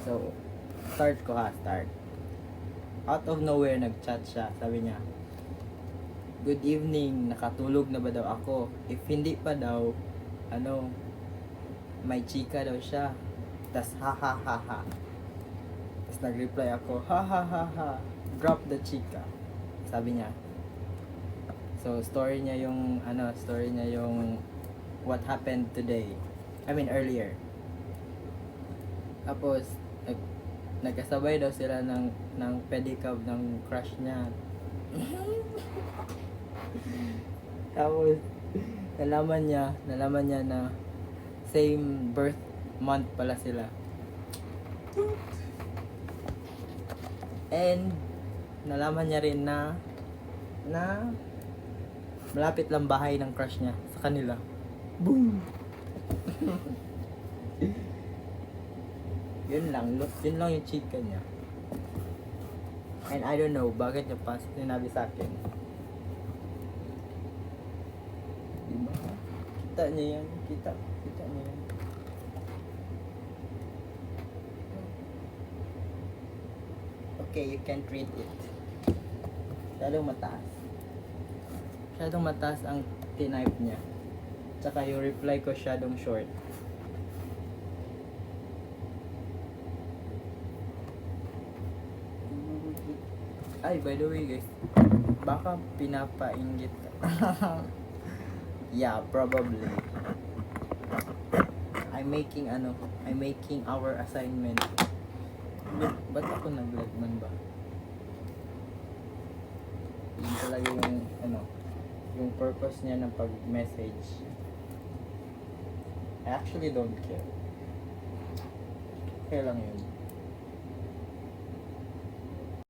So, start ko ha, start. Out of nowhere, nag-chat siya. Sabi niya, "Good evening, nakatulog na ba daw ako? If hindi pa daw, may chika daw siya." Tas ha ha ha ha. Tas nag-reply ako, "Ha ha ha ha, drop the chika." Sabi niya. So, story niya yung what happened today. Earlier. Tapos, nagkasabay daw sila ng pedicab ng crush niya. Tapos, nalaman niya na same birth month pala sila. And, nalaman niya rin na malapit lang bahay ng crush niya sa kanila. Boom! Yun lang yung chika niya. And I don't know, bakit niya pa sinabi sa akin. Diba? Kita niya yan. Kita niya yan. Okay, you can't read it. Masyadong mataas ang type niya. Tsaka yung reply ko masyadong short. Ay, by the way guys, baka pinapainggit. Yeah, probably. I'm making our assignment. Ba't ako nag-lagman ba? Yun talaga yung purpose niya ng pag-message. I actually don't care. Okay lang yun.